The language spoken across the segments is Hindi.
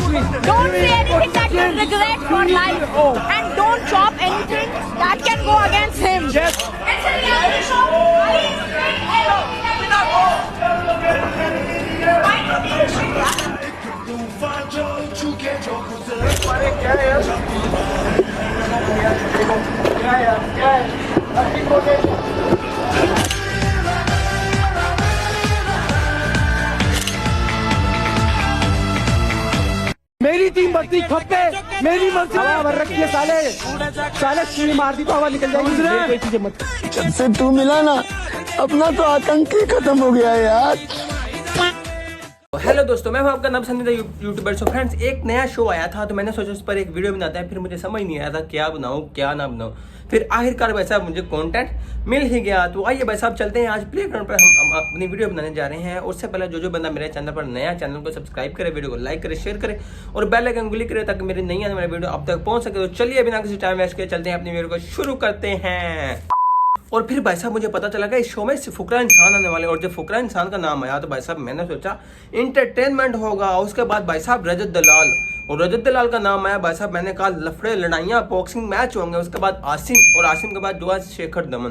Exactly. Don't say anything that you'll regret for life. And don't chop anything that can go against him. Yes. It's a reality show. I expect मेरी टीम बढ़ती खप्पे, मेरी मर्जी हवा भर रखी है साले साले कील मार दी तो हवा निकल जाएगी। कोई चीजें मत। जब से तू मिला ना अपना तो आतंक ही खत्म हो गया है यार। हेलो दोस्तों, मैं हूं आपका नाम पसंदीदा यूट्यूबर। सो फ्रेंड्स, एक नया शो आया था तो मैंने सोचा उस पर एक वीडियो बनाता है। फिर मुझे समझ नहीं आया था क्या बनाऊं क्या ना बनाऊं। फिर आखिरकार भाई साहब मुझे कंटेंट मिल ही गया। तो आइए भाई साहब चलते हैं आज प्लेग्राउंड पर हम अपनी वीडियो बनाने जा रहे हैं। उससे पहले जो बंदा मेरे चैनल पर नया, चैनल को सब्सक्राइब करे, वीडियो को लाइक करे, शेयर करे और बेल आइकन को क्लिक करे ताकि मेरी नई आने वाली वीडियो आप तक पहुंच सके। तो चलिए बिना किसी टाइम वेस्ट किए चलते हैं अपनी वीडियो को शुरू करते हैं। और फिर भाई साहब मुझे पता चला कि इस शो में फुकरा इंसान आने वाले, और जब फुकरा इंसान का नाम आया तो भाई साहब मैंने सोचा इंटरटेनमेंट होगा। उसके बाद भाई साहब रजत दलाल, और रजत दलाल का नाम आया भाई साहब, मैंने कहा लफड़े लड़ाइयाँ बॉक्सिंग मैच होंगे। उसके बाद आसिम, और आसिम के बाद जो है शेखर दमन,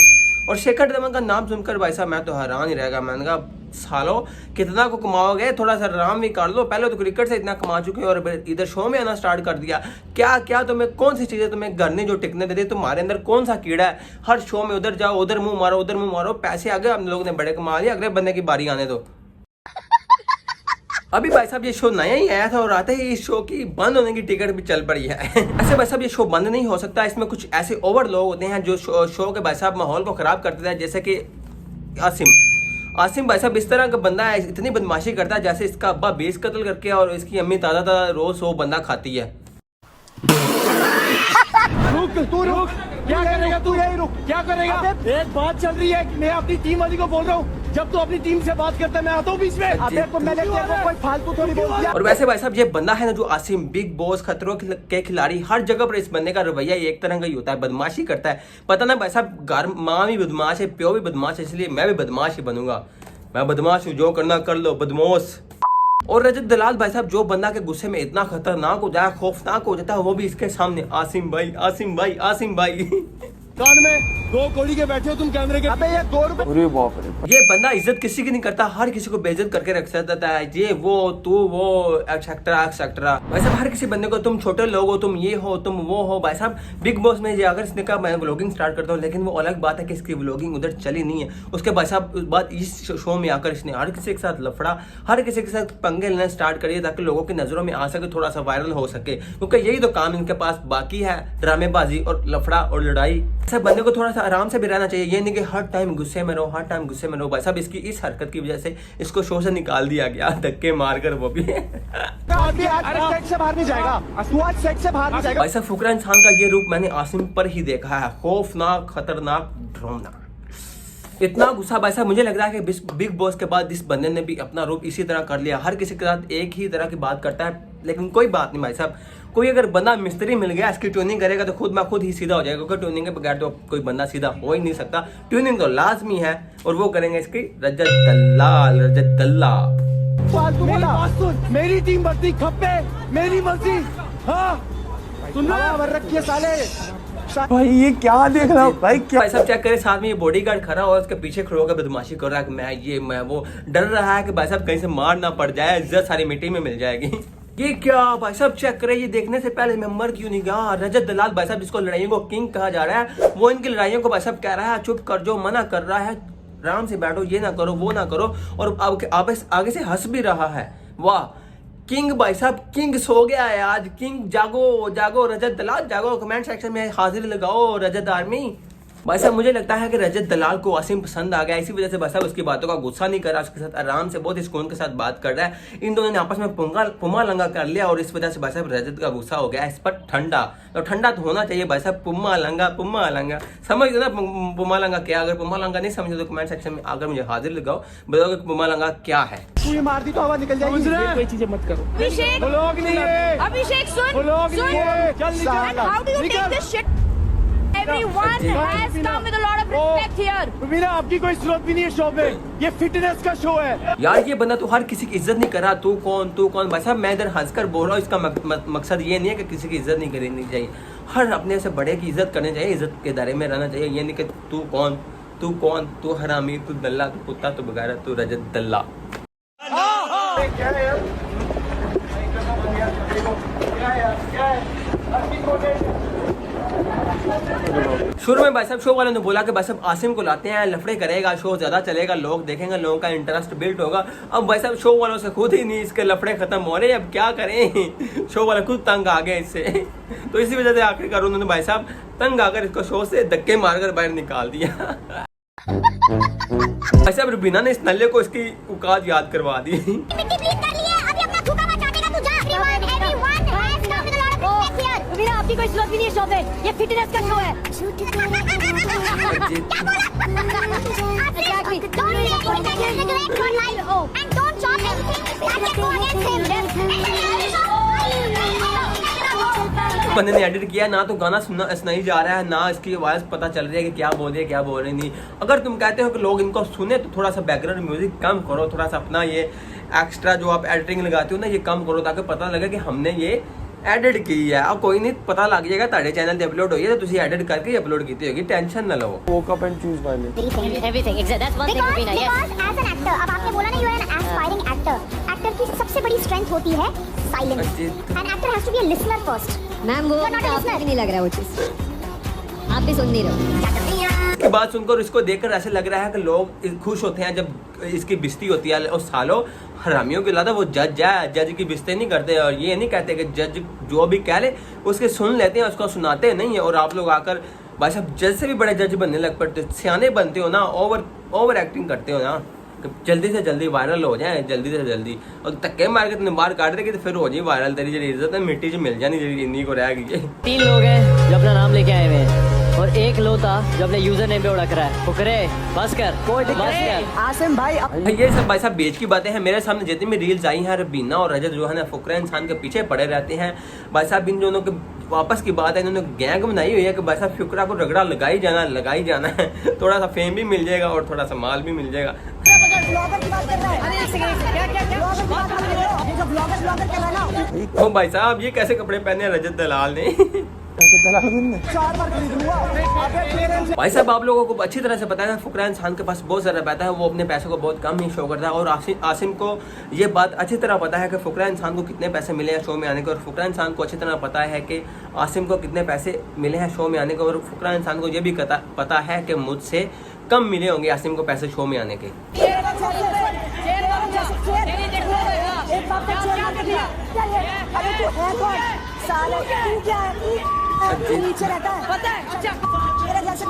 और शेखर दमन का नाम सुनकर भाई साहब मैं तो हैरान ही रह गया। मैंने कहा सालो कितना को कमाओगे, थोड़ा सा आराम भी कर लो। पहले तो क्रिकेट से इतना कमा चुके हो और इधर शो में आना स्टार्ट कर दिया। क्या क्या तुम्हें कौन सी चीजें तुम्हें घर नहीं जो टिकने देती, तुम्हारे अंदर कौन सा कीड़ा है? हर शो में उधर जाओ, उधर मुंह मारो, उधर मुंह मारो। पैसे आगे हम लोग ने बड़े कमा लिए, अगले बंदे की बारी आने दो। अभी भाई साहब ये शो नया ही आया था और आते ही इस शो की बंद होने की टिकट भी चल पड़ी है। ऐसे भाई साहब ये शो बंद नहीं हो सकता। इसमें कुछ ऐसे ओवर लोग होते हैं जो शो के भाई साहब माहौल को खराब करते हैं, जैसे कि आसिम भाई साहब इस तरह का बंदा है, इतनी बदमाशी करता है जैसे इसका अब्बा 20 कत्ल करके और इसकी अम्मी ताज़ा रोज वो बंदा खाती है। रुक तू रुक, क्या करेगा तू? यही रुक, क्या करेगा? एक बात चल रही है, मैं अपनी टीम वाली को बोल रहा हूँ, जब तू अपनी टीम से बात करता है मैं आता हूँ बीच में। अबे तो मैंने कोई फालतू थोड़ी बोल दिया। और वैसे भाई साहब ये बंदा है ना जो आसिम, बिग बॉस, खतरों के खिलाड़ी, हर जगह पर इस बंदे का रवैया एक तरह का ही होता है, बदमाशी करता है। पता ना भाई साहब घर माँ भी बदमाश है, प्यो भी बदमाश है, इसलिए मैं भी बदमाश ही बनूंगा। मैं बदमाश हूँ, जो करना कर लो बदमाश। और रजत दलाल भाई साहब जो बंदा के गुस्से में इतना खतरनाक हो जाए, खौफनाक हो जाता है, वो भी इसके सामने आसिम भाई, आसिम भाई, आसिम भाई। कान में 2 कौड़ी के बैठे हो तुम कैमरे के। अबे ये 2 रुपए। ये बंदा इज्जत किसी की नहीं करता, हर किसी को बेइज्जत करके रख सकता है। ये वो तू वो एक्सेट्रा एक्सेट्रा। भाई साहब हर किसी बंदे को तुम छोटे लोग हो, तुम ये हो, तुम वो हो। भाई साहब बिग बॉस में अगर इसने कहा मैं व्लॉगिंग स्टार्ट करता हूँ, लेकिन वो अलग बात है कि इसकी व्लॉगिंग उधर चली नहीं है। उसके भाई साहब बाद इस शो में आकर इसने हर किसी के साथ लफड़ा, हर किसी के साथ पंगे लेना स्टार्ट करिए ताकि लोगों की नजरों में आ सके, थोड़ा सा वायरल हो सके, क्योंकि यही तो काम इनके पास बाकी है, ड्रामेबाजी और लफड़ा और लड़ाई। सब बंदे को थोड़ा सा आराम से भी रहना चाहिए, ये नहीं कि हर टाइम गुस्से में रहो, हर टाइम गुस्से में रहो। भाई साहब इसकी इस हरकत की वजह से इसको शो से निकाल दिया गया, धक्के मारकर, वो भी। सेट से बाहर नहीं जाएगा, तू आज सेट से बाहर नहीं जाएगा। भाई साहब फुकरा इंसान का ये रूप मैंने आसिम पर ही देखा है, खौफनाक, खतरनाक, डरावना। इतना गुस्सा भाई साहब मुझे लग रहा है कि बिग बॉस के बाद इस बंदे ने भी अपना रूप इसी तरह कर लिया। हर किसी के साथ एक ही तरह की बात करता है, लेकिन कोई बात नहीं भाई साहब। कोई अगर बंदा मिस्त्री मिल गया, इसकी ट्यूनिंग करेगा तो खुद ही सीधा हो जाएगा, क्योंकि ट्यूनिंग के बगैर तो कोई बंदा सीधा हो ही नहीं सकता। ट्यूनिंग तो लाजमी है और वो करेंगे इसकी रजत दलाल, रजत दल्ला। फालतू बोला, मेरी टीम बढ़ती खप्पे, मेरी मर्जी। हाँ सुन भर रखी है साले। भाई ये क्या देख रहा हूँ भाई, क्या भाई साहब चेक करें, साथ में ये बॉडीगार्ड खड़ा हुआ, उसके पीछे खड़े होकर बदमाशी कर रहा है कि मैं वो, डर रहा है कि भाई साहब कहीं से मार ना पड़ जाए, इज्जत सारी मिट्टी में मिल जाएगी। ये क्या भाई साहब चेक करें, ये देखने से पहले मैं मर क्यों नहीं गया। रजत दलाल भाई साहब जिसको लड़ाइयों को किंग कहा जा रहा है, वो इनकी लड़ाइयों को भाई साहब कह रहा है चुप कर, जो मना कर रहा है आराम से बैठो, ये ना करो वो ना करो, और आगे से हंस भी रहा है। वाह किंग भाई साहब, किंग सो गया है आज। किंग जागो जागो, रजत दलाल जागो, कमेंट सेक्शन में हाजिरी लगाओ रजत आर्मी। भाई साहब मुझे लगता है कि रजत दलाल को आसिम पसंद आ गया, इसी वजह से भाई साहब उसकी बातों का गुस्सा नहीं कर रहा, उसके साथ आराम से बहुत ही सुकून के साथ बात कर रहा है। इन दोनों ने आपस में पुम्मा लंगा कर लिया और इस वजह से भाई साहब रजत का गुस्सा हो गया इस पर ठंडा। तो ठंडा तो होना चाहिए भाई साहब, पुम्मा लंगा समझ दो ना पुम्मा लंगा क्या। अगर पुम्मा लंगा नहीं समझे तो कमेंट सेक्शन में आकर मुझे हाजिर लगाओ, बताओ कि पुम्मा लंगा क्या है। तू ये मार दी तो हवा निकल जाएगी। कोई चीजें मत करो। अभिषेक, व्लॉग नहीं है, अभिषेक सुन, व्लॉग नहीं है, चल निकल। How do you take this shit? Everyone has come with a lot of respect here. Meera आपकी कोई जरूरत भी नहीं है शो में, ये फिटनेस का शो है। यार ये बंदा तो हर किसी की इज्जत नहीं कर रहा, तू कौन भाई साहब। मैं इधर हंसकर बोल रहा हूँ, इसका मकसद ये नहीं है कि किसी की इज्जत नहीं करनी चाहिए, हर अपने से बड़े की इज्जत करनी चाहिए, इज्जत के दायरे में रहना चाहिए। ये नहीं कि तू कौन, तू हरामी, तू दल्ला, तू कुत्ता, तू बगैरत, तू रजत दल्ला। शुरू में भाई साहब शो वाले ने बोला कि भाई साहब आसिम को लाते हैं, लफड़े करेगा, शो ज्यादा चलेगा, लोग देखेंगे, लोगों का इंटरेस्ट बिल्ड होगा। अब भाई साहब शो वालों से खुद ही नहीं इसके लफड़े खत्म हो रहे, अब क्या करें, शो वाले खुद तंग आ गए इससे। तो इसी वजह से आखिरकार उन्होंने भाई साहब तंग आकर इसको शो से धक्के मारकर बाहर निकाल दिया। भाई साहब रुबीना ने इस नल्ले को इसकी औकात याद करवा दी। आपकी कोई जरूरत भी नहीं है शो में, ये फिटनेस का शो है। बंदे ने एडिट किया ना, तो गाना सुनाई जा रहा है, ना इसकी आवाज पता चल रही है कि क्या बोल रही है क्या बोल रही नहीं। अगर तुम कहते हो कि लोग इनको सुने तो थोड़ा सा बैकग्राउंड म्यूजिक कम करो, थोड़ा सा अपना ये एक्स्ट्रा जो आप एडिटिंग लगाते हो ना ये कम करो, ताकि पता लगे कि हमने ये एडिट की है। अब कोई नहीं पता लग जाएगा, ताड़े चैनल पे अपलोड हुई है तो तुसी एडिट करके अपलोड की होगी, टेंशन ना लो। Woke up and choose violence. Everything, exactly. That's one thing to be nice. Because as an actor, अब आपने बोला ना you are an aspiring actor. Actor की सबसे बड़ी strength होती है silence. An actor has to be a listener first. Ma'am वो आपको नहीं लग रहा है वो चीज, आप भी सुन नहीं रहे। इसकी बात सुनकर इसको देखकर ऐसे लग रहा है कि लोग खुश होते हैं जब इसकी बिस्ती होती है, और सालों हरामियों के लाता वो जज है, जज की बिस्ती नहीं करते और ये नहीं कहते कि जज जो भी कह ले उसके सुन लेते हैं, उसको सुनाते नहीं है। और आप लोग आकर भाई साहब जज से भी बड़े जज बनने लग पड़ते, सियाने बनते हो ना, ओवर एक्टिंग करते हो ना, जल्दी से जल्दी वायरल हो जाए, जल्दी से जल्दी। और धक्के मार के तुमने बाहर काट देगी तो फिर हो जाए वायरल, तेरी जो इज्जत है मिट्टी से मिल जानी, जल्दी इन्हीं को रह गई। 3 लोग हैं जो अपना नाम लेके आए हुए हैं और एक लोता जो अपने यूजर नेम पे उड़क रहा है। फुकरे बस कर, कोई दिक्कत नहीं। आसिम भाई ये सब भाई साहब बेच की बातें हैं। मेरे सामने जितनी भी रील्स आई हैं, रबीना और रजत जो है ना फुकरा इंसान के पीछे पड़े रहते हैं। भाई साहब इन दोनों के वापस की बात है, इन्होंने गैंग बनाई हुई है कि भाई साहब फुकरा को रगड़ा लगाई जाना है, थोड़ा सा फेम भी मिल जाएगा और थोड़ा सा माल भी मिल जाएगा। ओ भाई साहब ये कैसे कपड़े पहने हैं रजत दलाल ने। भाई साहब आप लोगों को अच्छी तरह से पता है फुकरा इंसान के पास बहुत ज़्यादा पैसा है, वो अपने पैसों को बहुत कम ही शो करता है। और आसिम को ये बात अच्छी तरह पता है कि फुकरा इंसान को कितने पैसे मिले हैं शो में आने के, और फुकरा इंसान को अच्छी तरह पता है कि आसिम को कितने पैसे मिले हैं शो में आने के। और फुकरा इंसान को ये भी पता है कि मुझसे कम मिले होंगे आसिम को पैसे शो में आने के। नीचे रहता है पता है, मेरे जैसे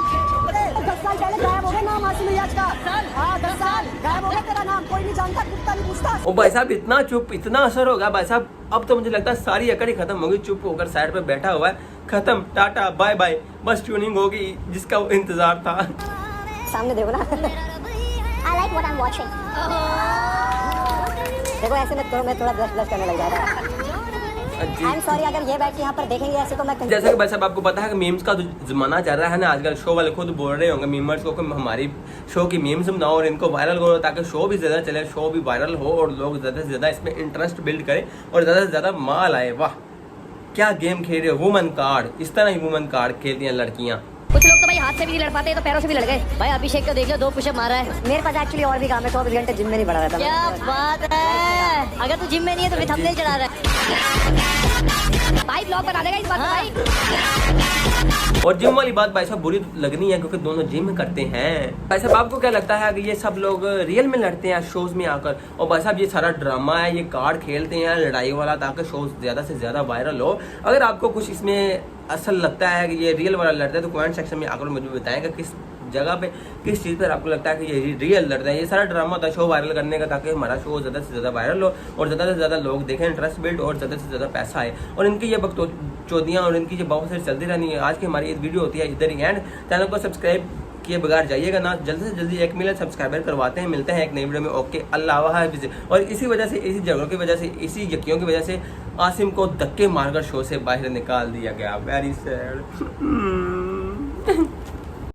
10 साल पहले गायब हो गया नाम आसिम इलियास का। हाँ 10 साल गायब हो गया, तेरा नाम कोई नहीं जानता, कुत्ता नहीं पूछता। ओ भाई साहब इतना चुप, इतना असर होगा भाई साहब, अब तो मुझे लगता है सारी अकड़ ही खत्म होगी। चुप होकर साइड पे बैठा हुआ है, खत्म, टाटा बाय बाय, बस ट्यूनिंग होगी जिसका इंतजार था। सामने देखो ना। I like what I'm watching. देखो ऐसे मत करो, मैं थोड़ा ब्लश करने लग जाएगा। आई एम सॉरी, अगर ये बैठ के यहाँ पर देखेंगे ऐसे तो मैं जैसे कि भाई साहब आपको पता है कि मीम्स का जो जमाना चल रहा है ना आजकल, शो वाले खुद बोल रहे होंगे मीमर्स को कि हमारी शो की मीम्स बनाओ और इनको वायरल करो, ताकि शो भी ज़्यादा चले, शो भी वायरल हो और लोग ज़्यादा से ज़्यादा इसमें इंटरेस्ट बिल्ड करें और ज़्यादा से ज़्यादा माल आए। वाह क्या गेम खेल रहे हो, वुमन कार्ड, इस तरह ही वुमन कार्ड खेलती हैं लड़कियाँ। कुछ लोग तो भाई हाथ से भी नहीं लड़ पाते, तो पैरों से भी लड़ गए। भाई अभिषेक को देख लो, 2 पुशअप मारा है। मेरे पास एक्चुअली और भी काम है, 24 घंटे जिम में नहीं पड़ा रहता। क्या बात है, अगर तू जिम में नहीं है तो फिर थंबनेल चढ़ा रहा है भाई, ब्लॉग बना देगा इस बात भाई। और जिम वाली बात भाई साहब बुरी लगनी है क्योंकि दोनों जिम करते हैं। भाई साहब आपको क्या लगता है कि ये सब लोग रियल में लड़ते हैं शोज में आकर? और भाई साहब ये सारा ड्रामा है, ये कार्ड खेलते हैं लड़ाई वाला ताकि शोज ज़्यादा से ज़्यादा वायरल हो। अगर आपको कुछ इसमें असल लगता है कि ये रियल वाला लड़ता है तो कमेंट सेक्शन में आकर मुझे बताएं कि किस जगह पे किस चीज़ पर आपको लगता है कि ये रियल लड़ता है। ये सारा ड्रामा था शो वायरल करने का ताकि हमारा शो ज़्यादा से ज़्यादा वायरल हो और ज़्यादा से ज़्यादा लोग देखें, इंटरेस्ट बिल्ड और ज़्यादा से ज़्यादा पैसा आए। और इनकी ये बकचोदियाँ और इनकी ये बहुत सारी चलती रहनी है। आज की हमारी ये वीडियो होती है इधर ही एंड। चैनल को सब्सक्राइब किए बगैर जाइएगा ना, जल्दी से जल्दी 1 मिलियन सब्सक्राइबर करवाते हैं। मिलते हैं एक नई वीडियो में। ओके, अल्लाह हाफिज़। और इसी वजह से, इसी झगड़ों की वजह से, इसी यकियों की वजह से आसिम को धक्के मारकर शो से बाहर निकाल दिया गया। Very sad.